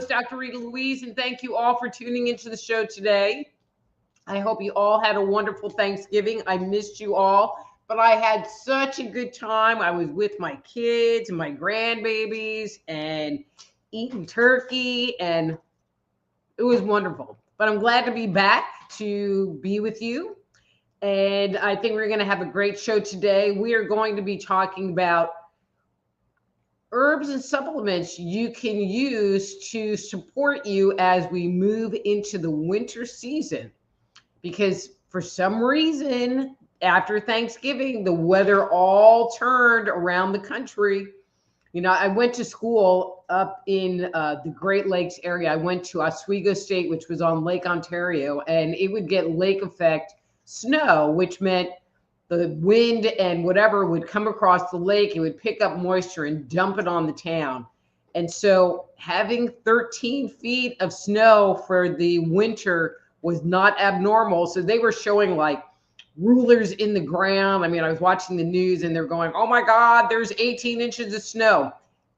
Dr. Rita, Louise, and thank you all for tuning into the show today. I hope you all had a wonderful Thanksgiving. I missed you all, but I had such a good time. I was with my kids and my grandbabies and eating turkey, and it was wonderful. But I'm glad to be back to be with you. And I think we're going to have a great show today. We are going to be talking about herbs and supplements you can use to support you as we move into the winter season. Because for some reason, after Thanksgiving, the weather all turned around the country. You know, I went to school up in the Great Lakes area. I went to Oswego State, which was on Lake Ontario, and it would get lake effect snow, which meant the wind and whatever would come across the lake. It would pick up moisture and dump it on the town. And so having 13 feet of snow for the winter was not abnormal. So they were showing like rulers in the ground. I mean, I was watching the news and they're going, oh my God, there's 18 inches of snow.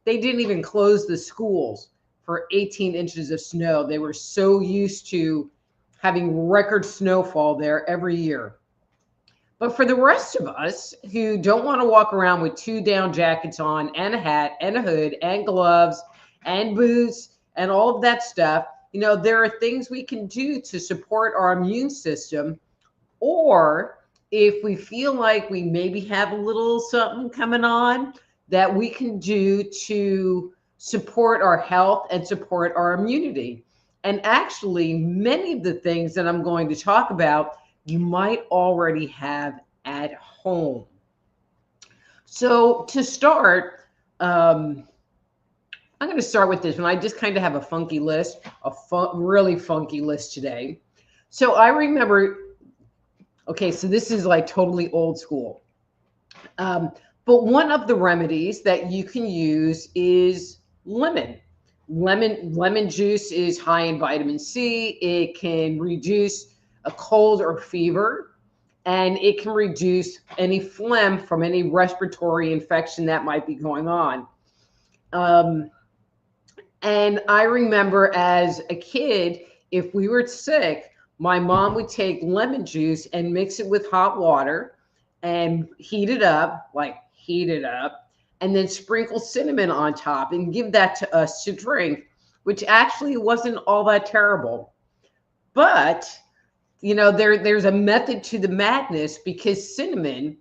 They didn't even close the schools for 18 inches of snow. They were so used to having record snowfall there every year. But for the rest of us who don't want to walk around with 2 down jackets on and a hat and a hood and gloves and boots and all of that stuff, you know, there are things we can do to support our immune system. Or if we feel like we maybe have a little something coming on, that we can do to support our health and support our immunity. And actually, many of the things that I'm going to talk about, you might already have at home. So to start, I'm going to start with this one. I just kind of have a funky list, really funky list today. So I remember, okay, so this is like totally old school. But one of the remedies that you can use is lemon. Lemon juice is high in vitamin C. It can reduce a cold or fever, and it can reduce any phlegm from any respiratory infection that might be going on. And I remember as a kid, if we were sick, my mom would take lemon juice and mix it with hot water and heat it up, and then sprinkle cinnamon on top and give that to us to drink, which actually wasn't all that terrible. But you know, there's a method to the madness, because cinnamon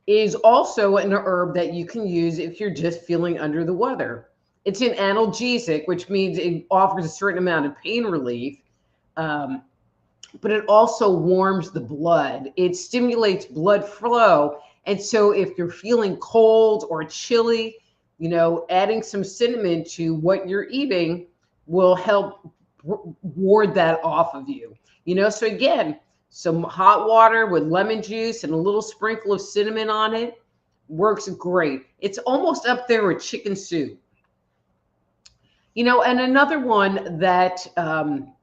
is also an herb that you can use if you're just feeling under the weather. It's an analgesic, which means it offers a certain amount of pain relief, but it also warms the blood. It stimulates blood flow. And so if you're feeling cold or chilly, you know, adding some cinnamon to what you're eating will help ward that off of you. You know, so again, some hot water with lemon juice and a little sprinkle of cinnamon on it works great. It's almost up there with chicken soup. You know, and another one that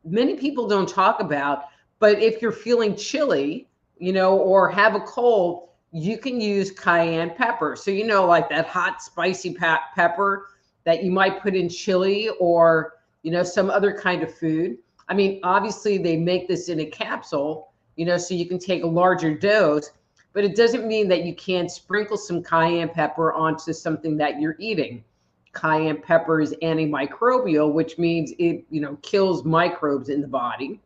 many people don't talk about, but if you're feeling chilly, you know, or have a cold, you can use cayenne pepper. So, you know, like that hot, spicy pepper that you might put in chili or, you know, some other kind of food. I mean, obviously they make this in a capsule, you know, so you can take a larger dose, but it doesn't mean that you can't sprinkle some cayenne pepper onto something that you're eating. Cayenne pepper is antimicrobial, which means it, you know, kills microbes in the body.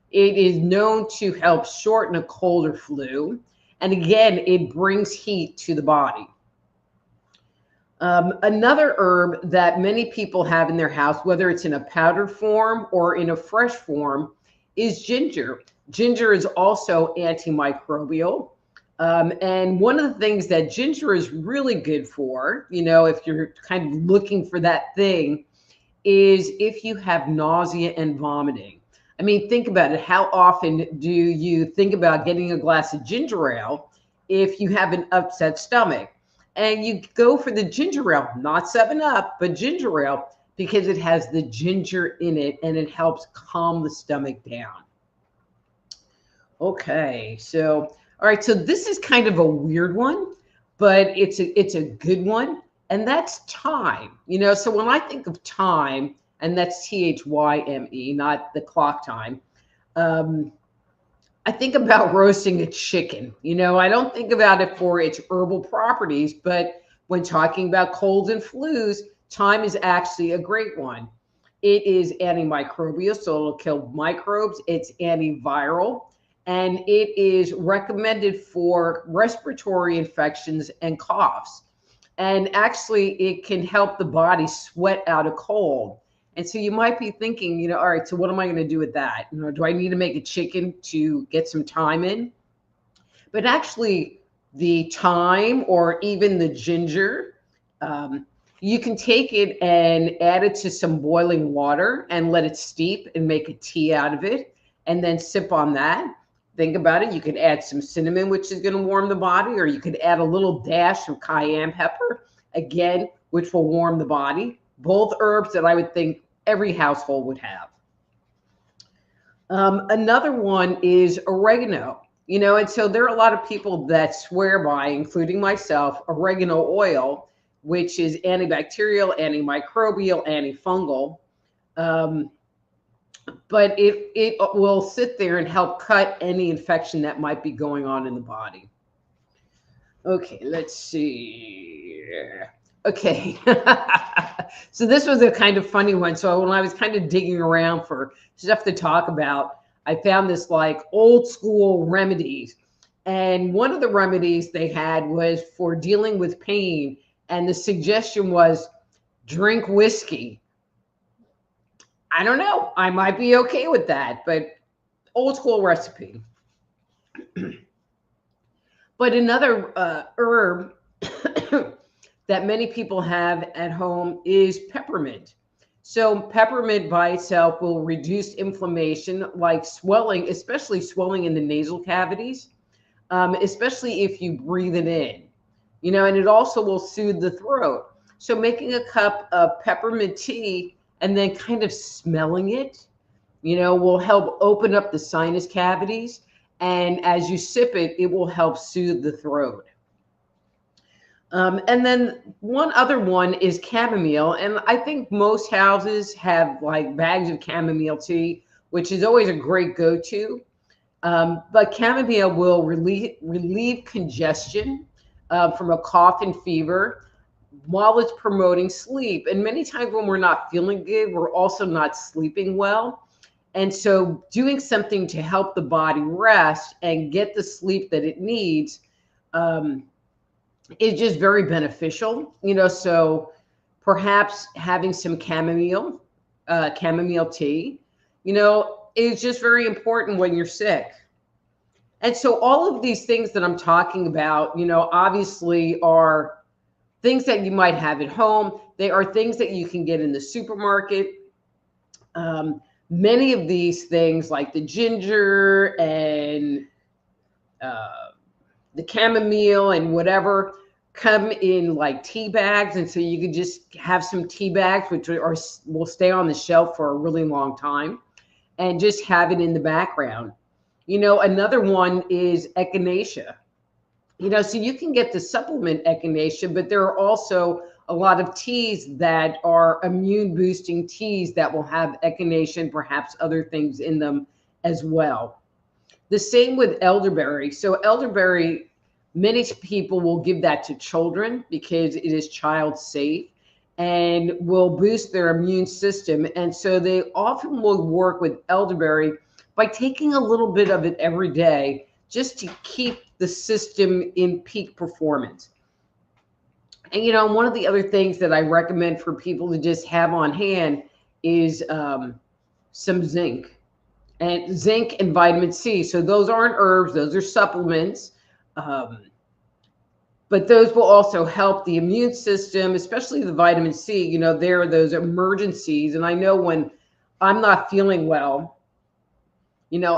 It is known to help shorten a cold or flu. And again, it brings heat to the body. Another herb that many people have in their house, whether it's in a powdered form or in a fresh form, is ginger. Ginger is also antimicrobial. And one of the things that ginger is really good for, if you're kind of looking for that thing, is if you have nausea and vomiting. I mean, think about it. How often do you think about getting a glass of ginger ale if you have an upset stomach? And you go for the ginger ale, not 7 Up, but ginger ale, because it has the ginger in it and it helps calm the stomach down. Okay, so all right, so this is kind of a weird one, but it's a good one, and that's thyme. So when I think of thyme, and that's THYME, not the clock time, um, I think about roasting a chicken. I don't think about it for its herbal properties, but when talking about colds and flus, thyme is actually a great one. It is antimicrobial, so it'll kill microbes. It's antiviral, and it is recommended for respiratory infections and coughs. And actually, it can help the body sweat out a cold. And so you might be thinking, all right, so what am I going to do with that? Do I need to make a chicken to get some thyme in? But actually, the thyme or even the ginger, you can take it and add it to some boiling water and let it steep and make a tea out of it, and then sip on that. Think about it. You could add some cinnamon, which is going to warm the body, or you could add a little dash of cayenne pepper, again, which will warm the body. Both herbs that I would think every household would have. Another one is oregano. And so there are a lot of people that swear by, including myself, oregano oil, which is antibacterial, antimicrobial, antifungal. But it will sit there and help cut any infection that might be going on in the body. Okay, let's see. Okay. So this was a kind of funny one. So when I was kind of digging around for stuff to talk about, I found this like old school remedies. And one of the remedies they had was for dealing with pain. And the suggestion was drink whiskey. I don't know. I might be okay with that, but old school recipe. But another herb that many people have at home is peppermint. So peppermint by itself will reduce inflammation like swelling, especially swelling in the nasal cavities, especially if you breathe it in, and it also will soothe the throat. So making a cup of peppermint tea and then kind of smelling it, will help open up the sinus cavities. And as you sip it, it will help soothe the throat. And then one other one is chamomile. And I think most houses have like bags of chamomile tea, which is always a great go-to. But chamomile will relieve congestion from a cough and fever while it's promoting sleep. And many times when we're not feeling good, we're also not sleeping well. And so doing something to help the body rest and get the sleep that it needs is just very beneficial. So perhaps having some chamomile tea, is just very important when you're sick. And so all of these things that I'm talking about, obviously are things that you might have at home. They are things that you can get in the supermarket. Many of these things like the ginger and the chamomile and whatever come in like tea bags. And so you could just have some tea bags, which will stay on the shelf for a really long time, and just have it in the background. Another one is echinacea. So you can get the supplement echinacea, but there are also a lot of teas that are immune boosting teas that will have echinacea and perhaps other things in them as well. The same with elderberry. So elderberry, many people will give that to children because it is child safe and will boost their immune system. And so they often will work with elderberry by taking a little bit of it every day just to keep the system in peak performance. And one of the other things that I recommend for people to just have on hand is some zinc and vitamin C. So those aren't herbs, those are supplements. But those will also help the immune system, especially the vitamin C. You know, there are those emergencies. And I know when I'm not feeling well, you know,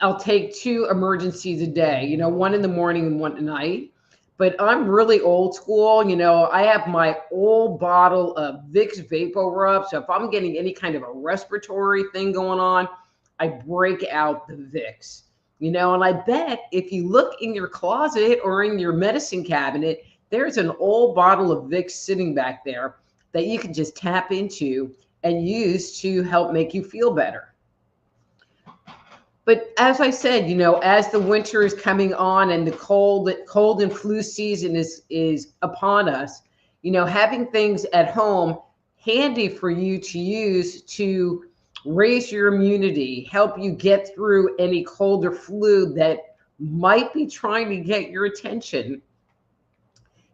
I'll take 2 emergencies a day, you know, one in the morning and one at night. But I'm really old school. You know, I have my old bottle of Vicks Vapor Rub. So if I'm getting any kind of a respiratory thing going on, I break out the Vicks. You know, and I bet if you look in your closet or in your medicine cabinet, there's an old bottle of Vicks sitting back there that you can just tap into and use to help make you feel better. But as I said, you know, as the winter is coming on and the cold and flu season is upon us, you know, having things at home handy for you to use to raise your immunity, help you get through any cold or flu that might be trying to get your attention.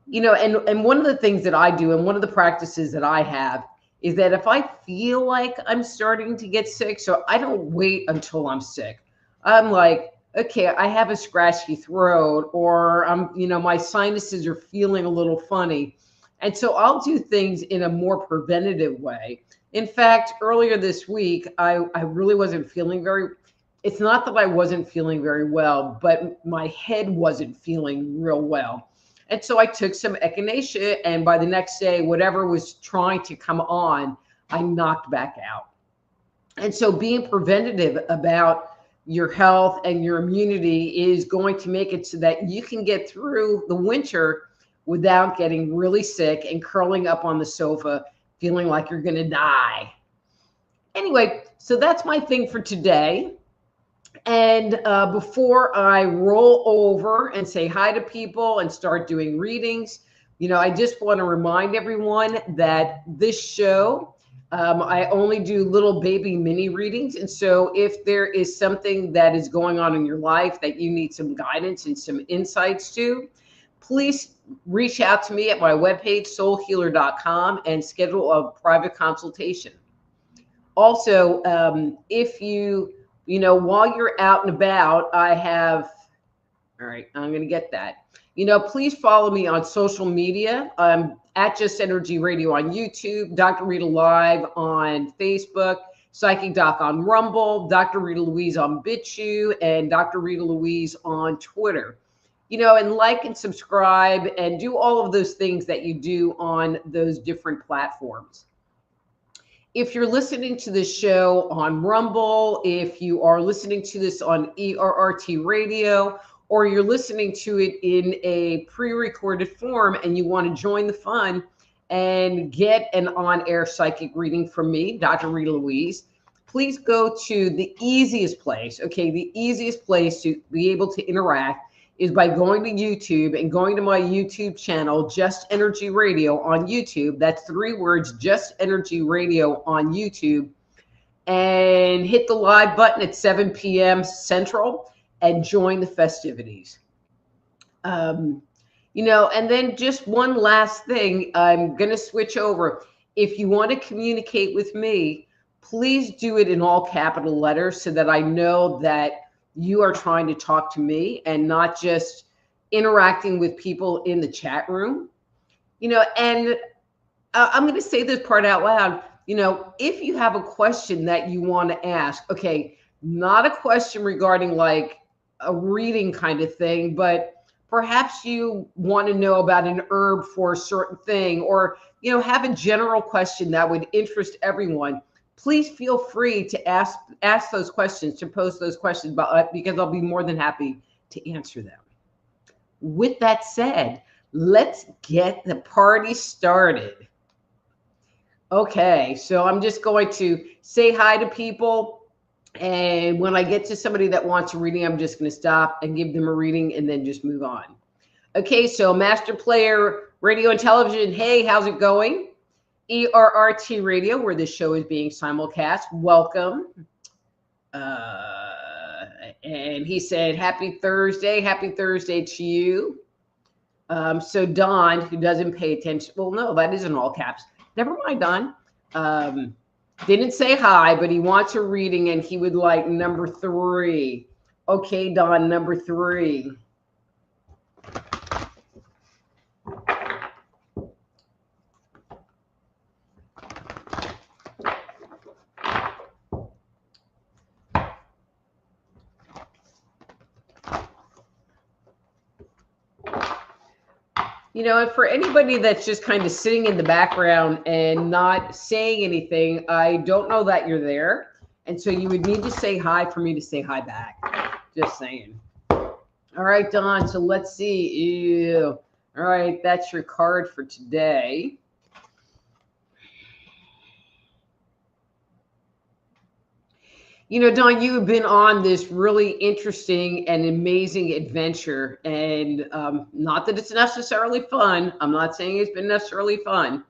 You know, and one of the things that I do and one of the practices that I have is that if I feel like I'm starting to get sick, so I don't wait until I'm sick. I'm like, okay, I have a scratchy throat, or you know, my sinuses are feeling a little funny. And so I'll do things in a more preventative way. In fact, earlier this week, I really wasn't feeling it's not that I wasn't feeling very well, but my head wasn't feeling real well. And so I took some echinacea, and by the next day, whatever was trying to come on, I knocked back out. And so being preventative about your health and your immunity is going to make it so that you can get through the winter without getting really sick and curling up on the sofa, feeling like you're going to die. Anyway, so that's my thing for today. And before I roll over and say hi to people and start doing readings, you know, I just want to remind everyone that this show, I only do little baby mini readings. And so if there is something that is going on in your life that you need some guidance and some insights to, please reach out to me at my webpage, soulhealer.com, and schedule a private consultation. Also, if you know, while you're out and about, I have, all right, I'm going to get that. You know, please follow me on social media. At Just Energy Radio on YouTube, Dr. Rita Live on Facebook, Psychic Doc on Rumble, Dr. Rita Louise on BitChute, and Dr. Rita Louise on Twitter. You know, and like and subscribe and do all of those things that you do on those different platforms. If you're listening to this show on Rumble, if you are listening to this on ERRT Radio, or you're listening to it in a pre-recorded form and you want to join the fun and get an on-air psychic reading from me, Dr. Rita Louise, please go to the easiest place. Okay, the easiest place to be able to interact is by going to YouTube and going to my YouTube channel, Just Energy Radio on YouTube. That's 3 words, Just Energy Radio on YouTube. And hit the live button at 7 p.m. Central and join the festivities. You know, and then just one last thing, I'm going to switch over. If you want to communicate with me, please do it in all capital letters so that I know that you are trying to talk to me and not just interacting with people in the chat room. You know, and I'm going to say this part out loud. You know, if you have a question that you want to ask, okay, not a question regarding like a reading kind of thing, but perhaps you want to know about an herb for a certain thing, or, you know, have a general question that would interest everyone. Please feel free to ask those questions, to post those questions, because I'll be more than happy to answer them. With that said, let's get the party started. Okay, so I'm just going to say hi to people. And when I get to somebody that wants a reading, I'm just going to stop and give them a reading and then just move on. Okay, so Master Player Radio and Television, hey, how's it going? ERRT Radio, where this show is being simulcast. Welcome. And he said, happy Thursday to you. So Don, who doesn't pay attention, well, no, that isn't all caps. Never mind, Don. Didn't say hi, but he wants a reading and he would like number 3. Okay, Don, number 3. You know, and for anybody that's just kind of sitting in the background and not saying anything, I don't know that you're there. And so you would need to say hi for me to say hi back. Just saying. All right, Don. So let's see. Ew. All right, that's your card for today. You know, Don, you have been on this really interesting and amazing adventure. And not that it's necessarily fun. I'm not saying it's been necessarily fun.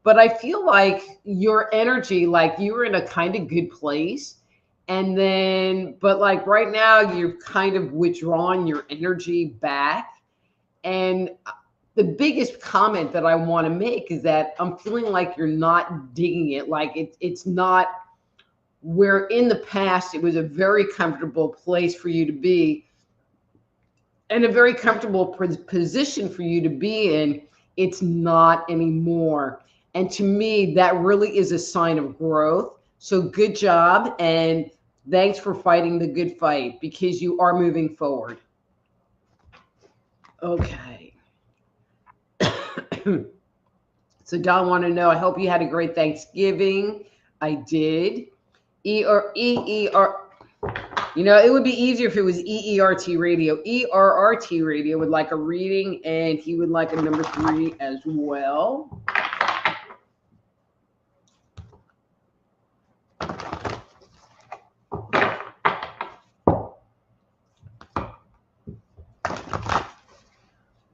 But I feel like your energy, like you were in a kind of good place. And then, but like right now, you're kind of withdrawing your energy back. And the biggest comment that I want to make is that I'm feeling like you're not digging it. Like it's not where in the past it was a very comfortable place for you to be and a very comfortable position for you to be in. It's not anymore. And to me, that really is a sign of growth. So good job. And thanks for fighting the good fight because you are moving forward. Okay. So Don want to know, I hope you had a great Thanksgiving. I did. E-R-E-E-R. You know, it would be easier if it was EERT radio. ERRT radio would like a reading, and he would like a number 3 as well.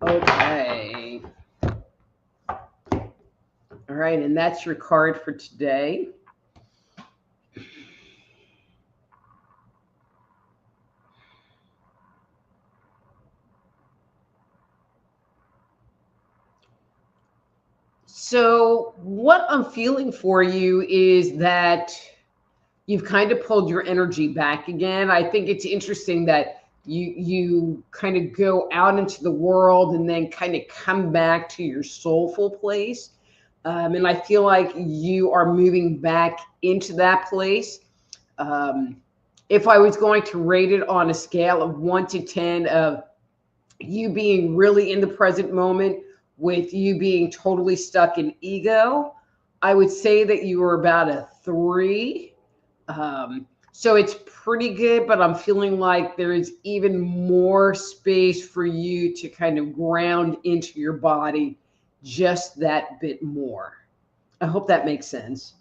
Okay. All right, and that's your card for today. So what I'm feeling for you is that you've kind of pulled your energy back again. I think it's interesting that you kind of go out into the world and then kind of come back to your soulful place. And I feel like you are moving back into that place. If I was going to rate it on a scale of 1 to 10 of you being really in the present moment with you being totally stuck in ego, I would say that you were about a 3. So it's pretty good, but I'm feeling like there is even more space for you to kind of ground into your body just that bit more. I hope that makes sense.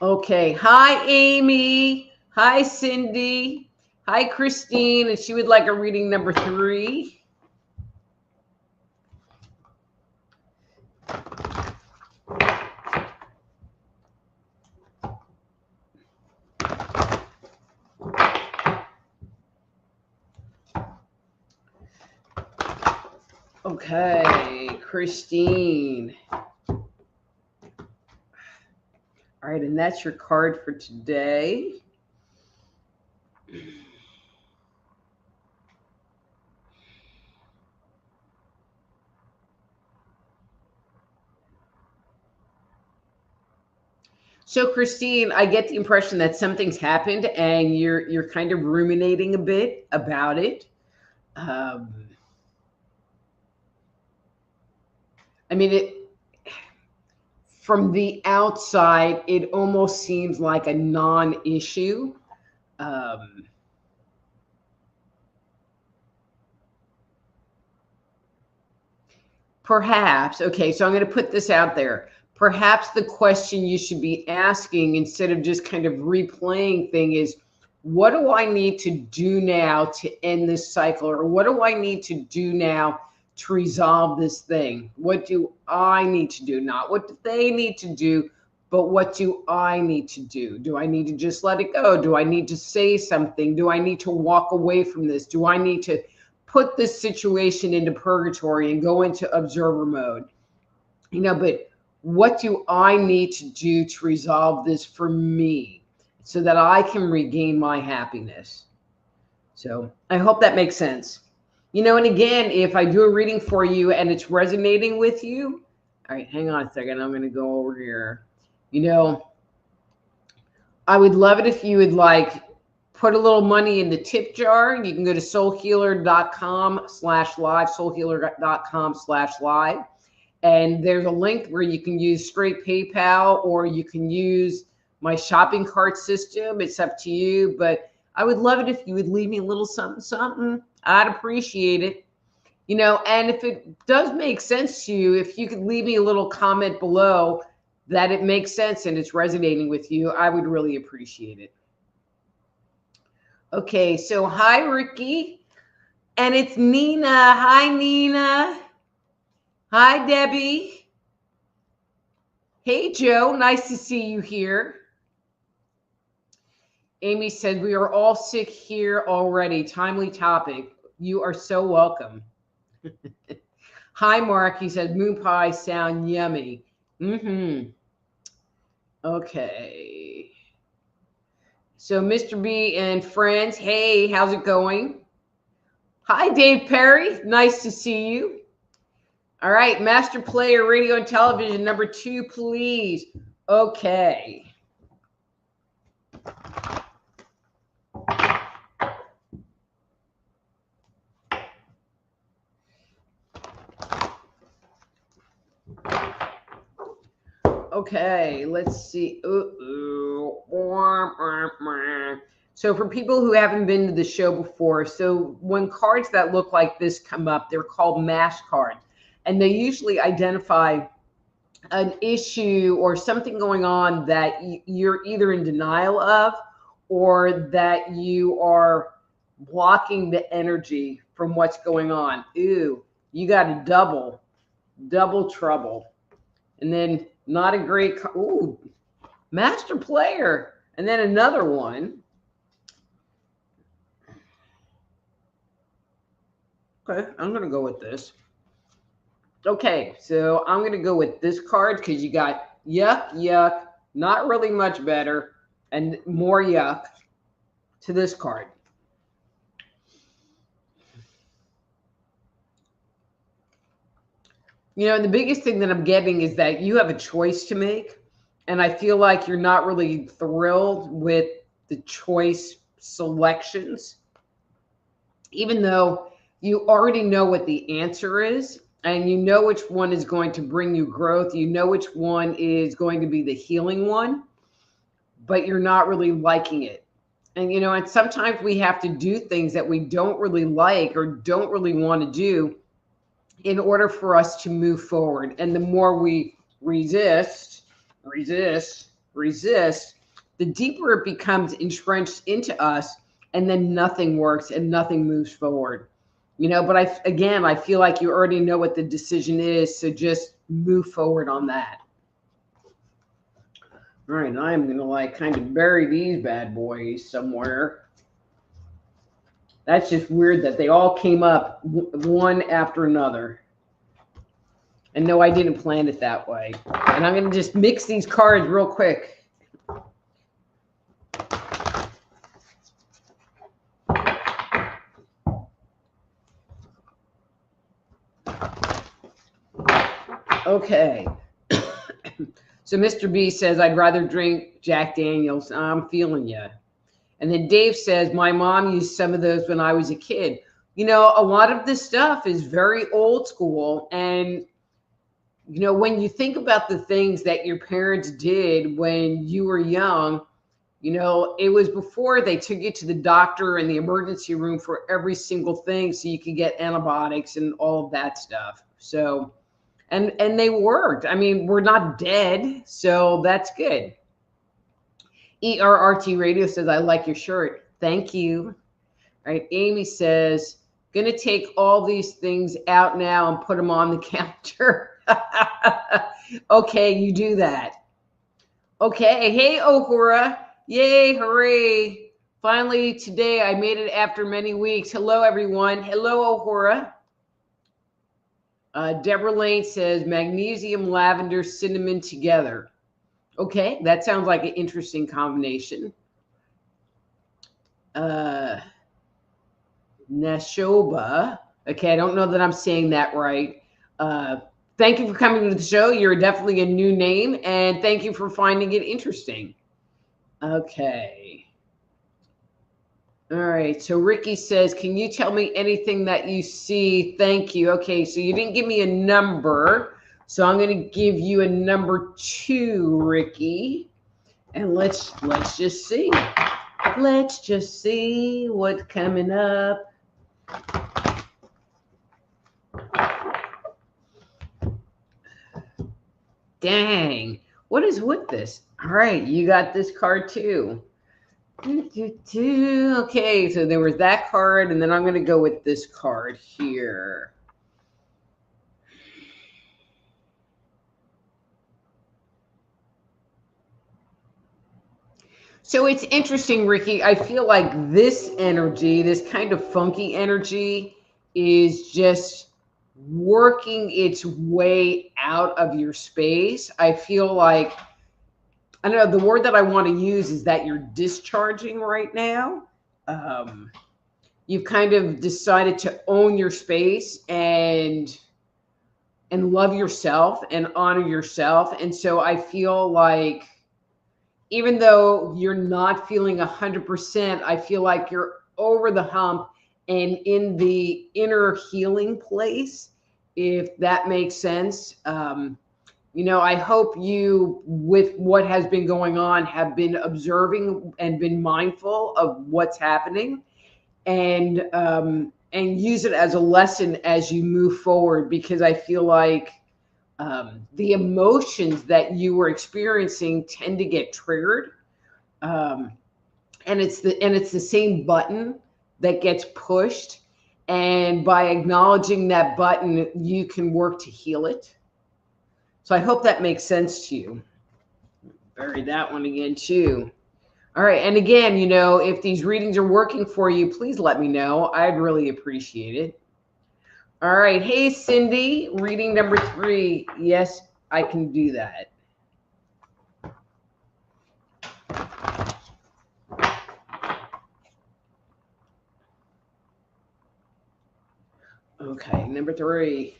Okay. Hi, Amy. Hi, Cindy. Hi, Christine. And she would like a reading number 3. Okay, Christine. All right, and that's your card for today. So, Christine, I get the impression that something's happened and you're kind of ruminating a bit about it. I mean, from the outside, it almost seems like a non-issue. Perhaps, okay, so I'm going to put this out there. Perhaps the question you should be asking instead of just kind of replaying thing is, what do I need to do now to end this cycle? Or what do I need to do now to resolve this thing? What do I need to do? Not what do they need to do, but what do I need to do? Do I need to just let it go? Do I need to say something? Do I need to walk away from this? Do I need to put this situation into purgatory and go into observer mode? You know, but what do I need to do to resolve this for me so that I can regain my happiness? So I hope that makes sense. And again, if I do a reading for you and it's resonating with you, all right, hang on a second. I'm going to go over here. I would love it if you would put a little money in the tip jar. You can go to soulhealer.com/live, soulhealer.com/live. And there's a link where you can use straight PayPal or you can use my shopping cart system. It's up to you. But I would love it if you would leave me a little something, something. I'd appreciate it. And if it does make sense to you, if you could leave me a little comment below that it makes sense and it's resonating with you, I would really appreciate it. Okay, so hi, Ricky. And it's Nina. Hi, Nina. Hi, Debbie. Hey, Joe. Nice to see you here. Amy said, we are all sick here already. Timely topic. You are so welcome. Hi, Mark. He said, moon pie sound yummy. Okay. So Mr. B and friends, hey, how's it going? Hi, Dave Perry. Nice to see you. All right, Master Player Radio and Television, number 2, please. Okay. Okay, let's see. So for people who haven't been to the show before, so when cards that look like this come up, they're called mash cards. And they usually identify an issue or something going on that you're either in denial of or that you are blocking the energy from what's going on. Ooh, you got a double trouble. And then not a great, ooh, Master Player. And then another one. Okay, I'm going to go with this. Okay, so I'm going to go with this card because you got yuck, not really much better, and more yuck to this card. The biggest thing that I'm getting is that you have a choice to make, and I feel like you're not really thrilled with the choice selections, even though you already know what the answer is. And you know which one is going to bring you growth. You know which one is going to be the healing one, but you're not really liking it. And, and sometimes we have to do things that we don't really like or don't really want to do in order for us to move forward. And the more we resist, the deeper it becomes entrenched into us, and then nothing works and nothing moves forward. But I feel like you already know what the decision is, so just move forward on that. All right, I'm going to kind of bury these bad boys somewhere. That's just weird that they all came up one after another. And no, I didn't plan it that way. And I'm going to just mix these cards real quick. Okay. So Mr. B says, I'd rather drink Jack Daniels. I'm feeling you. And then Dave says, my mom used some of those when I was a kid. A lot of this stuff is very old school. And, when you think about the things that your parents did when you were young, it was before they took you to the doctor and the emergency room for every single thing so you could get antibiotics and all of that stuff. So, and they worked. I mean, we're not dead, so that's good. ERRT Radio says, I like your shirt. Thank you. All right, Amy says, going to take all these things out now and put them on the counter. Okay, you do that. Okay, hey, Ohura. Yay, hooray. Finally, today I made it after many weeks. Hello, everyone. Hello, Ohura. Deborah Lane says, magnesium, lavender, cinnamon together. Okay, that sounds like an interesting combination. Nashoba. Okay, I don't know that I'm saying that right. Thank you for coming to the show. You're definitely a new name, and thank you for finding it interesting. Okay. All right. So Ricky says, can you tell me anything that you see? Thank you. Okay. So you didn't give me a number. So I'm going to give you a number 2, Ricky. And let's just see. Let's just see what's coming up. Dang. What is with this? All right. You got this card too. Okay, so there was that card, and then I'm going to go with this card here. So it's interesting, Ricky. I feel like this energy, this kind of funky energy, is just working its way out of your space. I feel like, I don't know, the word that I want to use is that you're discharging right now. You've kind of decided to own your space and love yourself and honor yourself. And so I feel like even though you're not feeling 100%, I feel like you're over the hump and in the inner healing place, if that makes sense. I hope you, with what has been going on, have been observing and been mindful of what's happening, and use it as a lesson as you move forward, because I feel like the emotions that you were experiencing tend to get triggered, and it's the same button that gets pushed, and by acknowledging that button, you can work to heal it. So I hope that makes sense to you. Bury that one again too. All right, and again, if these readings are working for you, please let me know. I'd really appreciate it. All right. Hey, Cindy, reading number 3. Yes, I can do that. Okay, number 3.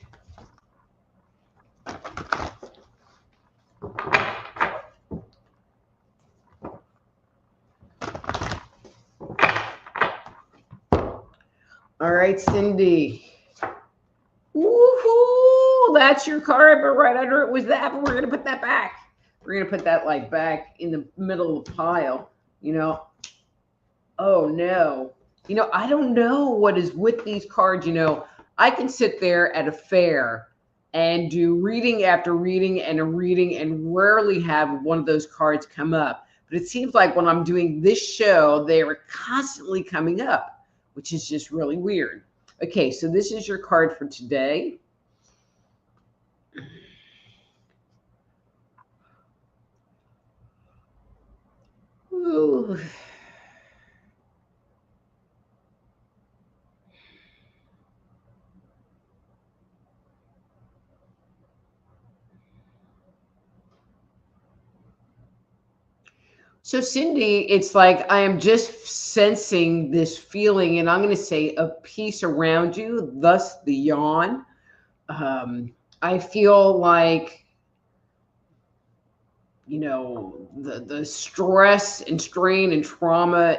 All right, Cindy. Woohoo! That's your card, but right under it was that, but we're going to put that back. We're going to put that like back in the middle of the pile, Oh, no. I don't know what is with these cards. I can sit there at a fair and do reading after reading and a reading and rarely have one of those cards come up. But it seems like when I'm doing this show, they are constantly coming up, which is just really weird. Okay, so this is your card for today. Ooh. So, Cindy, it's like I am just sensing this feeling, and I'm going to say a peace around you, thus the yawn. I feel like, the stress and strain and trauma,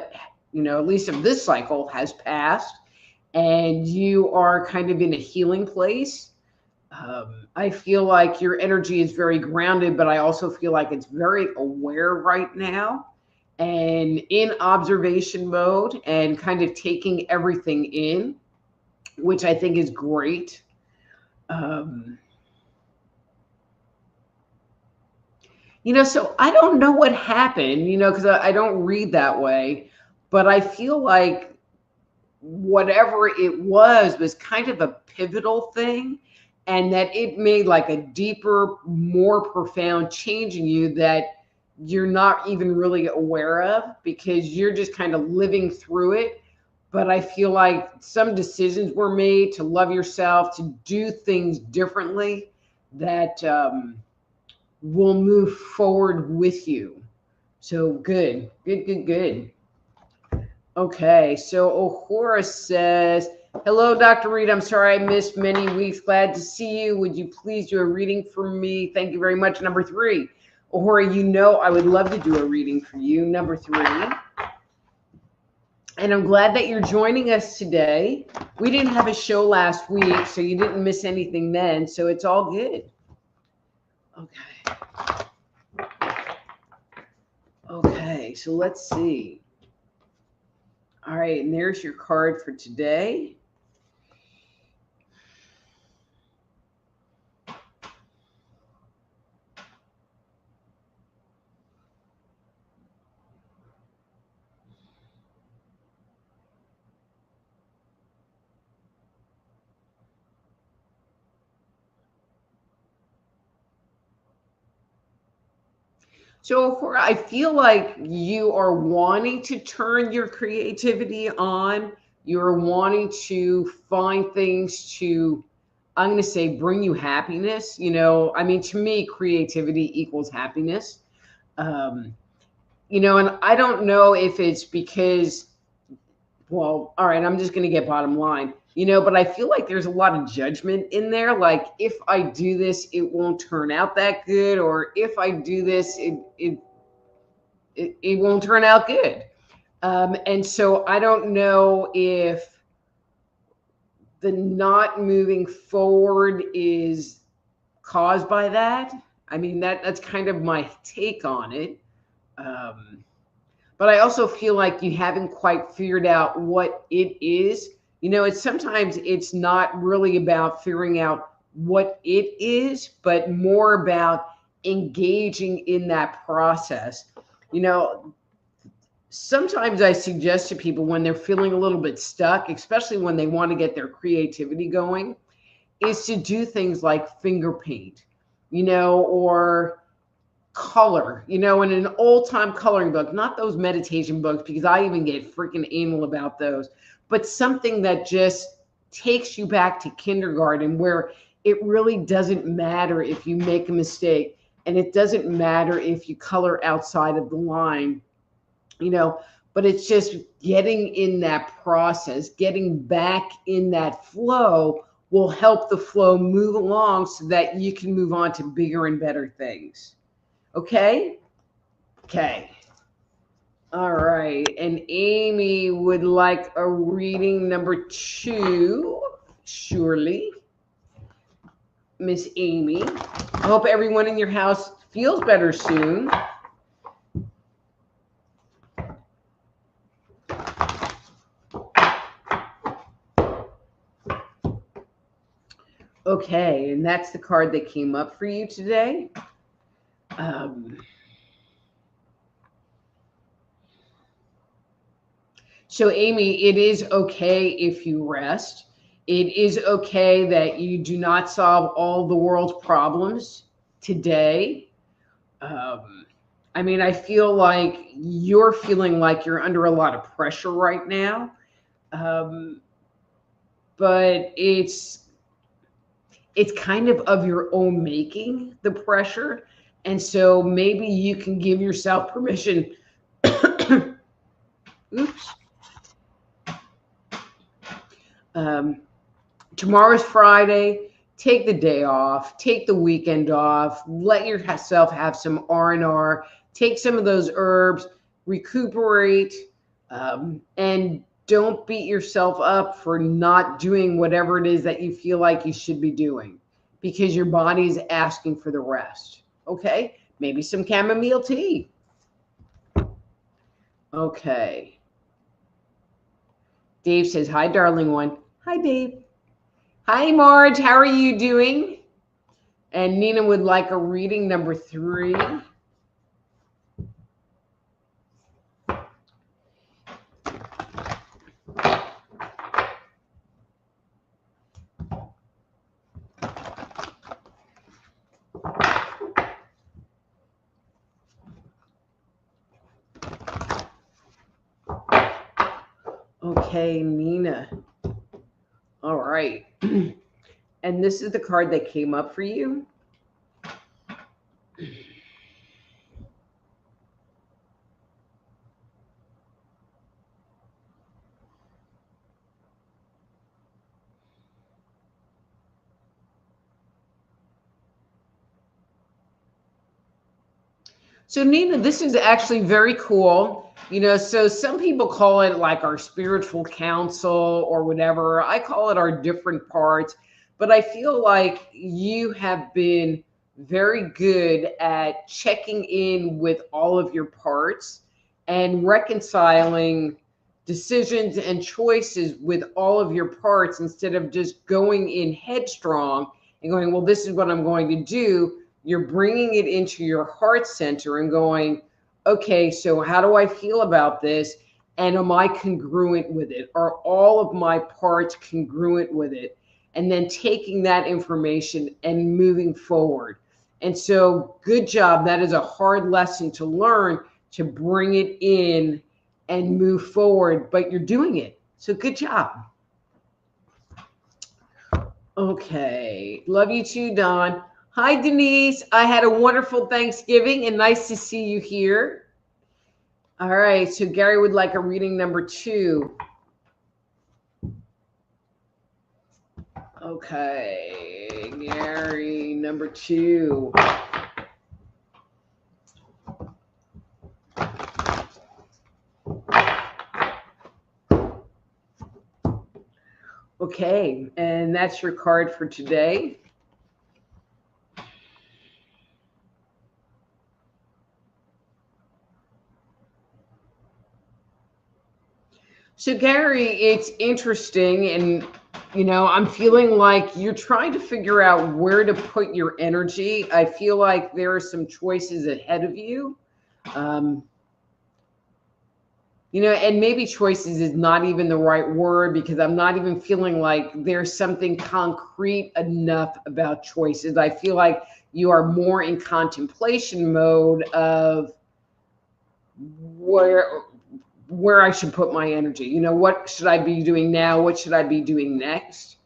at least of this cycle, has passed, and you are kind of in a healing place. I feel like your energy is very grounded, but I also feel like it's very aware right now and in observation mode and kind of taking everything in, which I think is great. So I don't know what happened, because I don't read that way, but I feel like whatever it was kind of a pivotal thing, and that it made like a deeper, more profound change in you that you're not even really aware of, because you're just kind of living through it. But I feel like some decisions were made to love yourself, to do things differently, that will move forward with you. So good. Okay, so Ohora says, hello, Dr. Reed. I'm sorry I missed many weeks. Glad to see you. Would you please do a reading for me? Thank you very much. Number 3. Ohora, you know I would love to do a reading for you. Number 3. And I'm glad that you're joining us today. We didn't have a show last week, so you didn't miss anything then, so it's all good. Okay, so let's see. All right, and there's your card for today. So I feel like you are wanting to turn your creativity on. You're wanting to find things to, I'm going to say, bring you happiness. You know, I mean, to me, creativity equals happiness. You know, and I don't know if it's because, well, all right, I'm just going to get bottom line, you know, but I feel like there's a lot of judgment in there. Like, if I do this, it won't turn out that good. Or if I do this, it won't turn out good. And so I don't know if the not moving forward is caused by that. I mean, that's kind of my take on it. But I also feel like you haven't quite figured out what it is. You know, it's sometimes it's not really about figuring out what it is, but more about engaging in that process. You know, sometimes I suggest to people when they're feeling a little bit stuck, especially when they want to get their creativity going, is to do things like finger paint, you know, or color, you know, in an old time coloring book, not those meditation books, because I even get freaking anal about those, but something that just takes you back to kindergarten where it really doesn't matter if you make a mistake and it doesn't matter if you color outside of the line, you know, but it's just getting in that process, getting back in that flow will help the flow move along so that you can move on to bigger and better things. Okay? Okay. All right. And Amy would like a reading number 2, surely. Miss Amy. I hope everyone in your house feels better soon. Okay, and that's the card that came up for you today. So, Amy, it is okay if you rest. It is okay that you do not solve all the world's problems today. I mean, I feel like you're feeling like you're under a lot of pressure right now. But it's kind of your own making, the pressure. And so maybe you can give yourself permission. Oops. Tomorrow's Friday. Take the day off. Take the weekend off. Let yourself have some R&R. Take some of those herbs. Recuperate. And don't beat yourself up for not doing whatever it is that you feel like you should be doing, because your body is asking for the rest. Okay? Maybe some chamomile tea. Okay. Dave says, hi, darling one. Hi, Dave. Hi, Marge. How are you doing? And Nina would like a reading number 3. Okay, Nina. All right. And this is the card that came up for you. So Nina, this is actually very cool. So some people call it like our spiritual council or whatever. I call it our different parts, but I feel like you have been very good at checking in with all of your parts and reconciling decisions and choices with all of your parts instead of just going in headstrong and going, well, this is what I'm going to do. You're bringing it into your heart center and going, okay, so how do I feel about this? And am I congruent with it? Are all of my parts congruent with it? And then taking that information and moving forward. And so, good job. That is a hard lesson to learn, to bring it in and move forward, but you're doing it. So, good job. Okay. Love you too, Don. Hi, Denise. I had a wonderful Thanksgiving and nice to see you here. All right. So Gary would like a reading number 2. Okay. Gary, number 2. Okay. And that's your card for today. So Gary, it's interesting, and I'm feeling like you're trying to figure out where to put your energy. I feel like there are some choices ahead of you. And maybe choices is not even the right word, because I'm not even feeling like there's something concrete enough about choices. I feel like you are more in contemplation mode of where I should put my energy. What should I be doing now? What should I be doing next?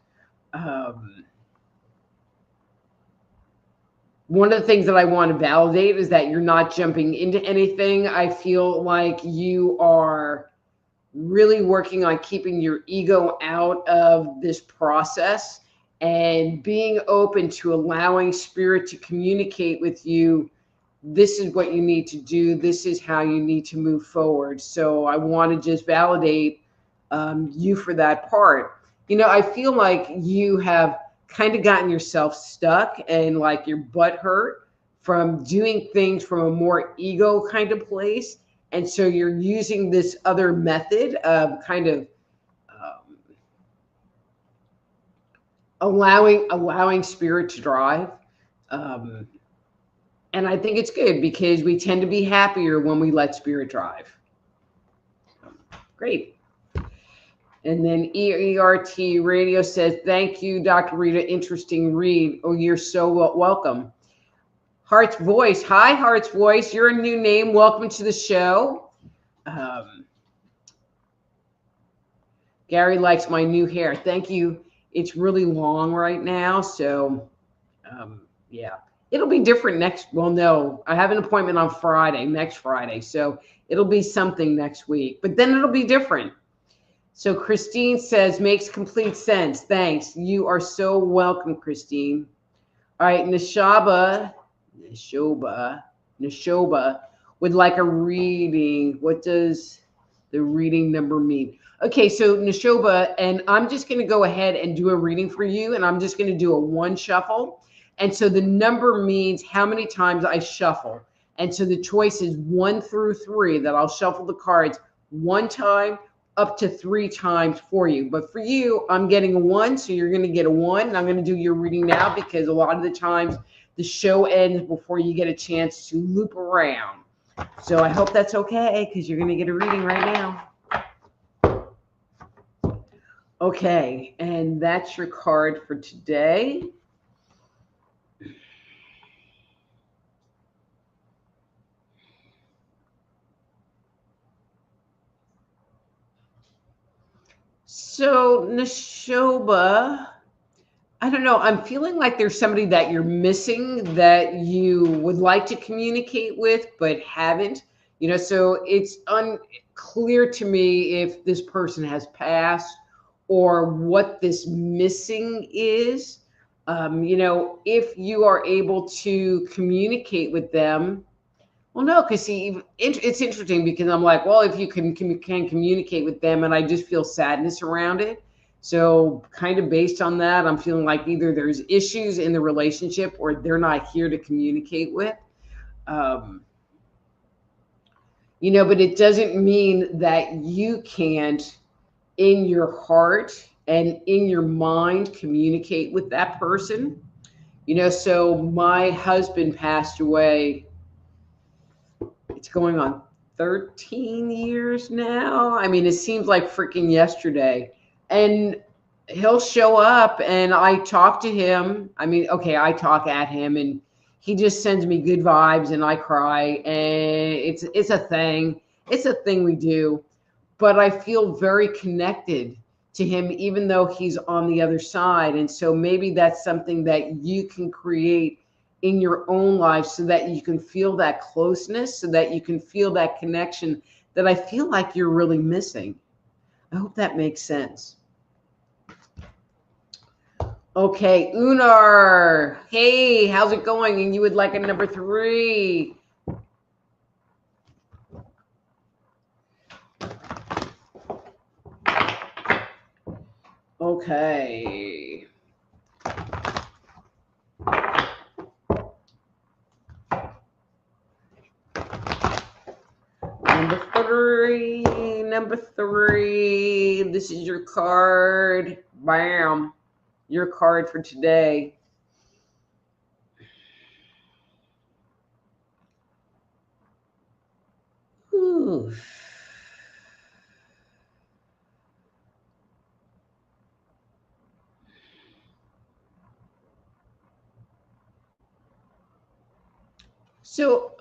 One of the things that I want to validate is that you're not jumping into anything. I feel like you are really working on keeping your ego out of this process and being open to allowing spirit to communicate with you. This is what you need to do. This is how you need to move forward. So I want to just validate you for that part. I feel like you have kind of gotten yourself stuck and like your butt hurt from doing things from a more ego kind of place. And so you're using this other method of kind of allowing spirit to drive. And I think it's good because we tend to be happier when we let spirit drive. Great. And then ERT Radio says, thank you, Dr. Rita. Interesting read. Oh, you're so welcome. Heart's Voice. Hi, Heart's Voice. You're a new name. Welcome to the show. Gary likes my new hair. Thank you. It's really long right now. So, yeah. It'll be different no, I have an appointment on next Friday. So it'll be something next week, but then it'll be different. So Christine says, makes complete sense. Thanks. You are so welcome, Christine. All right. Neshoba would like a reading. What does the reading number mean? Okay. So Neshoba, and I'm just going to go ahead and do a reading for you. And I'm just going to do a 1 shuffle. And so the number means how many times I shuffle. And so the choice is 1 through 3 that I'll shuffle the cards 1 time up to 3 times for you. But for you, I'm getting a 1. So you're going to get a 1. And I'm going to do your reading now because a lot of the times the show ends before you get a chance to loop around. So I hope that's okay because you're going to get a reading right now. Okay. And that's your card for today. So Neshoba, I don't know. I'm feeling like there's somebody that you're missing that you would like to communicate with, but haven't, so it's unclear to me if this person has passed or what this missing is. If you are able to communicate with them, Well, no, because see, it's interesting because I'm like, well, if you can communicate with them, and I just feel sadness around it. So, kind of based on that, I'm feeling like either there's issues in the relationship or they're not here to communicate with. Um, but it doesn't mean that you can't, in your heart and in your mind, communicate with that person. So my husband passed away. It's going on 13 years now. I mean, it seems like freaking yesterday. And he'll show up and I talk to him. I mean, okay, I talk at him and he just sends me good vibes and I cry and it's a thing. It's a thing we do. But I feel very connected to him even though he's on the other side. And so maybe that's something that you can create in your own life so that you can feel that closeness, so that you can feel that connection that I feel like you're really missing. I hope that makes sense. Okay, Unar. Hey, how's it going? And you would like a number 3. Okay. Number three. This is your card. Bam. Your card for today. Ooh. So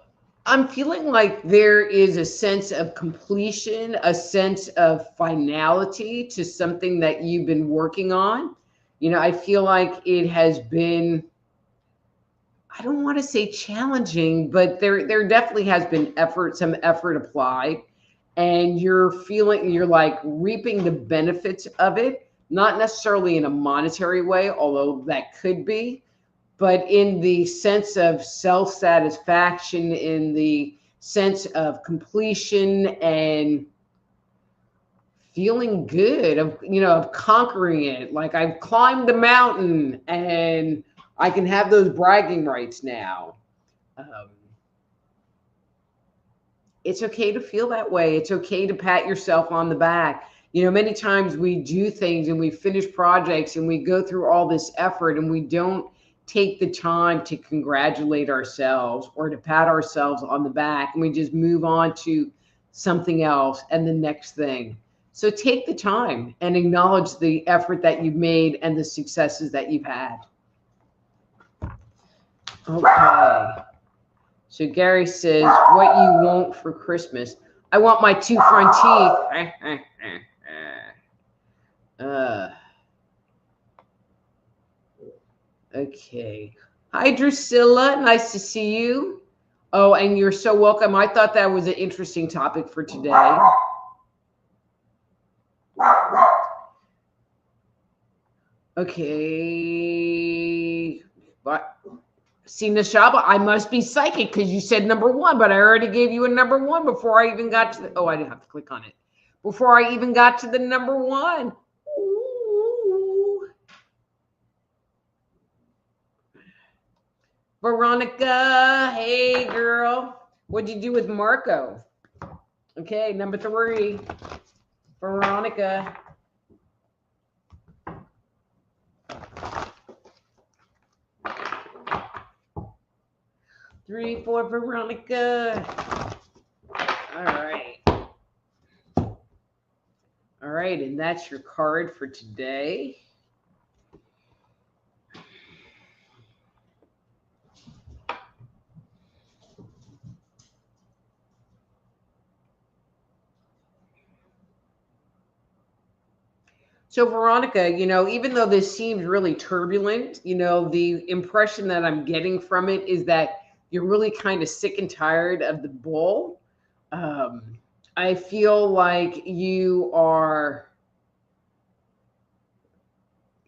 I'm feeling like there is a sense of completion, a sense of finality to something that you've been working on. I feel like it has been, I don't want to say challenging, but there definitely has been some effort applied. And you're like reaping the benefits of it, not necessarily in a monetary way, although that could be, but in the sense of self-satisfaction, in the sense of completion and feeling good of conquering it. Like I've climbed the mountain and I can have those bragging rights now. Um, it's okay to feel that way. It's okay to pat yourself on the back. Many times we do things and we finish projects and we go through all this effort and we don't take the time to congratulate ourselves or to pat ourselves on the back, and we just move on to something else and the next thing. So take the time and acknowledge the effort that you've made and the successes that you've had. Okay. So Gary says, what you want for Christmas? I want my 2 front teeth. Okay. Hi, Drusilla. Nice to see you. Oh, and you're so welcome. I thought that was an interesting topic for today. Okay. But see, Nashaba, I must be psychic because you said number 1, but I already gave you a number 1 before I even got to I didn't have to click on it. Before I even got to the number 1. Ooh. Veronica, hey girl. What'd you do with Marco? Okay, number 3. Veronica. Three for Veronica. All right. All right, and that's your card for today. So Veronica, even though this seems really turbulent, the impression that I'm getting from it is that you're really kind of sick and tired of the bull. I feel like you are,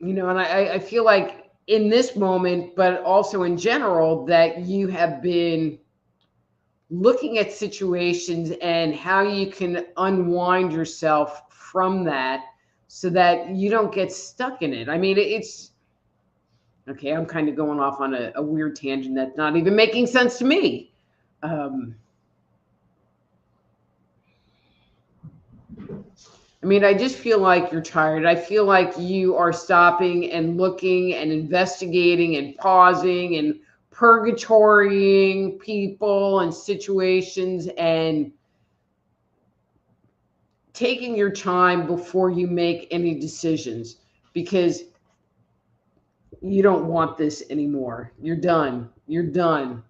and I feel like in this moment, but also in general, that you have been looking at situations and how you can unwind yourself from that so that you don't get stuck in it. I mean, it's okay. I'm kind of going off on a weird tangent that's not even making sense to me. I mean, I just feel like you're tired. I feel like you are stopping and looking and investigating and pausing and purgatorying people and situations and taking your time before you make any decisions, because you don't want this anymore. You're done. You're done.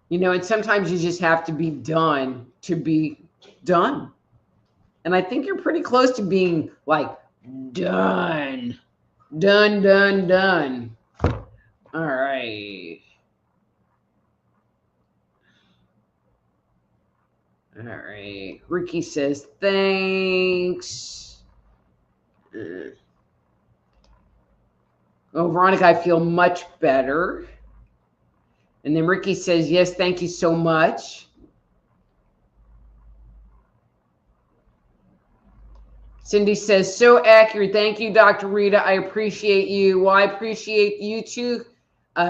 You know, and sometimes you just have to be done to be done. And I think you're pretty close to being like done. Done, done, done. All right. All right. Ricky says, thanks. Oh, Veronica, I feel much better. And then Ricky says, yes, thank you so much. Cindy says, so accurate. Thank you, Dr. Rita. I appreciate you. Well, I appreciate you too,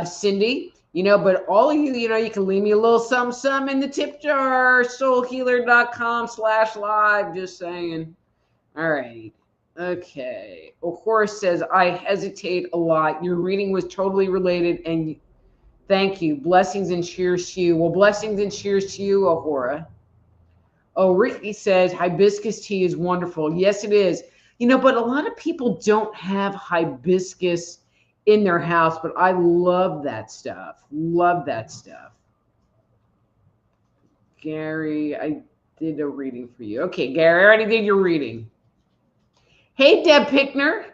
Cindy. You know, but all of you, you know, you can leave me a little some in the tip jar, soulhealer.com/live. Just saying. All right. Okay. Ohora says, I hesitate a lot. Your reading was totally related, and thank you. Blessings and cheers to you. Well, blessings and cheers to you, Ohora. Oh, Ricky says, hibiscus tea is wonderful. Yes, it is. You know, but a lot of people don't have hibiscus in their house, but I love that stuff. Love that stuff. Gary, I did a reading for you. Okay, Gary, I already did your reading. Hey, Deb Pickner.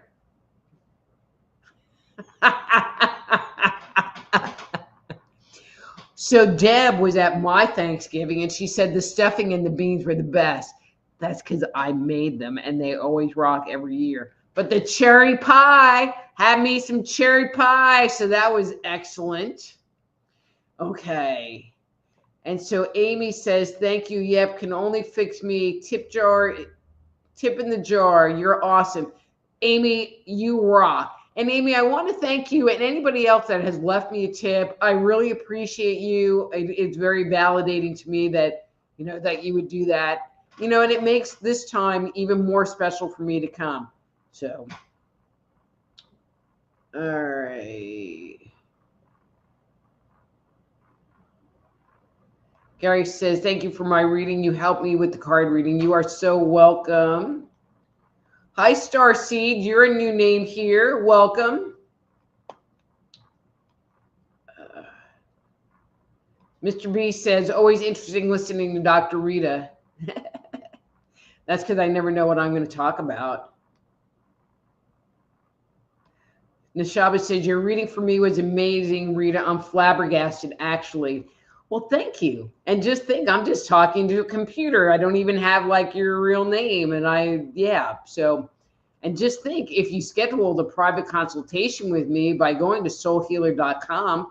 So Deb was at my Thanksgiving and she said the stuffing and the beans were the best. That's because I made them and they always rock every year. But the cherry pie, had me some cherry pie. So that was excellent. Okay. And so Amy says, thank you. Yep, can only fix me. Tip in the jar. You're awesome. Amy, you rock. And Amy, I want to thank you and anybody else that has left me a tip. I really appreciate you. It's very validating to me that, you know, that you would do that, you know, and it makes this time even more special for me to come. So, all right. Gary says, thank you for my reading. You helped me with the card reading. You are so welcome. Hi, Starseed. You're a new name here. Welcome. Mr. B says, always interesting listening to Dr. Rita. That's because I never know what I'm going to talk about. Nashaba says, your reading for me was amazing, Rita. I'm flabbergasted, actually. Well, thank you. And just think, I'm just talking to a computer. I don't even have like your real name. And so, and just think, if you scheduled a private consultation with me by going to soulhealer.com,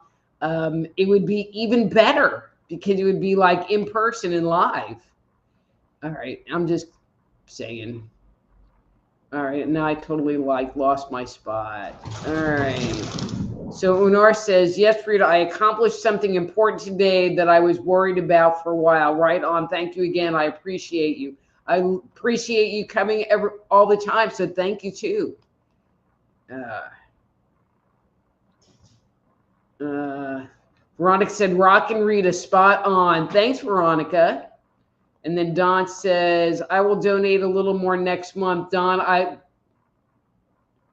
it would be even better because it would be like in person and live. All right. I'm just saying. All right. Now I totally lost my spot. All right. So Unar says, yes, Rita, I accomplished something important today that I was worried about for a while. Right on. Thank you again. I appreciate you. I appreciate you coming all the time. So thank you too. Veronica said, rock and Rita, spot on. Thanks, Veronica. And then Don says, I will donate a little more next month. Don,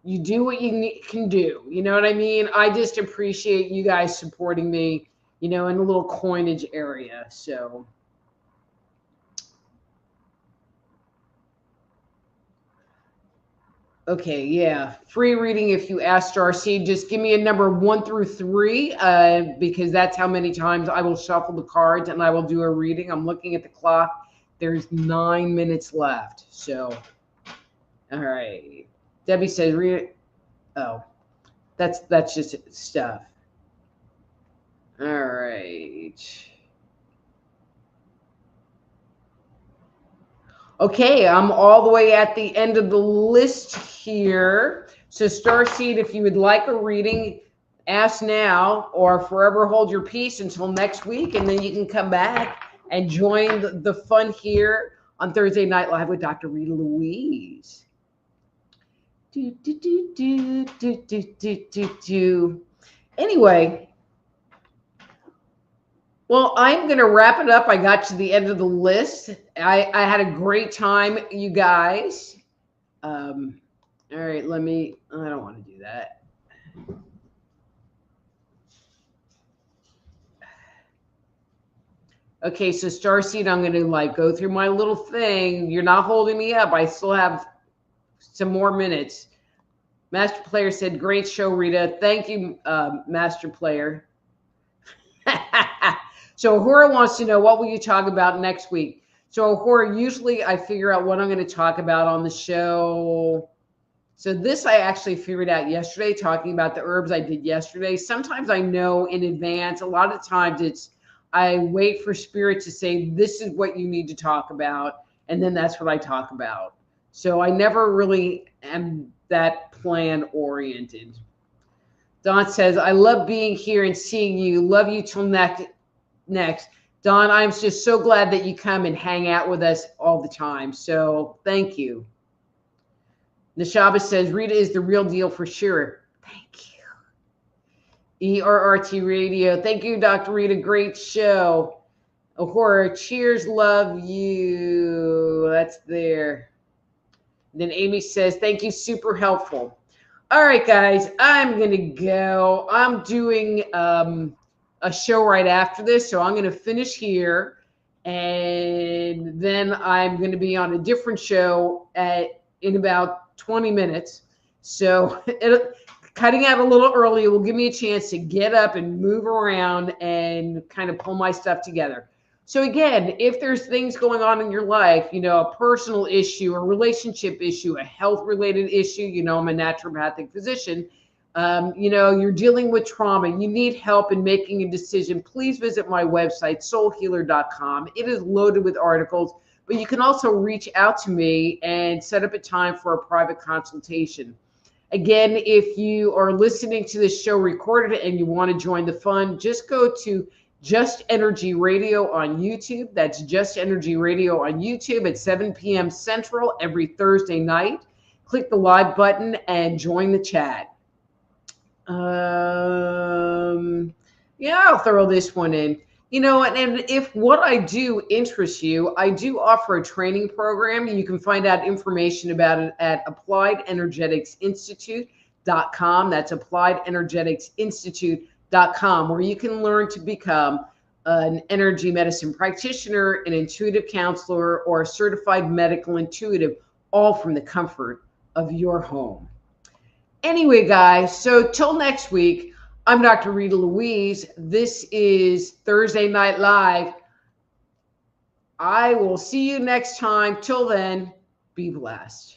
you do what you can do. You know what I mean? I just appreciate you guys supporting me, you know, in a little coinage area. So. Okay, yeah. Free reading if you ask RC. Just give me a number 1 through 3 because that's how many times I will shuffle the cards and I will do a reading. I'm looking at the clock. There's 9 minutes left. So, all right. Debbie says, oh, that's just stuff. All right. Okay, I'm all the way at the end of the list here. So Starseed, if you would like a reading, ask now or forever hold your peace until next week, and then you can come back and join the fun here on Thursday Night Live with Dr. Rita Louise. Anyway, well, I'm going to wrap it up. I got to the end of the list. I had a great time, you guys. All right, I don't want to do that. Okay, so Starseed, I'm going to go through my little thing. You're not holding me up. I still have some more minutes. Master Player said, great show, Rita. Thank you, Master Player. So Ahura wants to know, what will you talk about next week? So Ahura, usually I figure out what I'm going to talk about on the show. So this I actually figured out yesterday, talking about the herbs I did yesterday. Sometimes I know in advance. A lot of times I wait for spirit to say, this is what you need to talk about. And then that's what I talk about. So I never really am that plan oriented. Don says, I love being here and seeing you. Love you till next. Don, I'm just so glad that you come and hang out with us all the time. So thank you. Nashaba says, Rita is the real deal for sure. Thank you. ERRT Radio. Thank you, Dr. Rita. Great show. Ahura, cheers, love you. That's there. Then Amy says, thank you, super helpful. All right, guys, I'm going to go. I'm doing a show right after this, so I'm going to finish here, and then I'm going to be on a different show in about 20 minutes. So cutting out a little early will give me a chance to get up and move around and kind of pull my stuff together. So again, if there's things going on in your life, a personal issue, a relationship issue, a health-related issue, I'm a naturopathic physician, you're dealing with trauma, you need help in making a decision, please visit my website, soulhealer.com. It is loaded with articles, but you can also reach out to me and set up a time for a private consultation. Again, if you are listening to this show recorded and you want to join the fun, just go to Just Energy Radio on YouTube. That's Just Energy Radio on YouTube at 7 p.m. Central every Thursday night. Click the live button and join the chat. Yeah, I'll throw this one in. And if what I do interests you, I do offer a training program. You can find out information about it at AppliedEnergeticsInstitute.com. That's AppliedEnergeticsInstitute.com, where you can learn to become an energy medicine practitioner, an intuitive counselor, or a certified medical intuitive, all from the comfort of your home. Anyway, guys, so till next week, I'm Dr. Rita Louise. This is Thursday Night Live. I will see you next time. Till then, be blessed.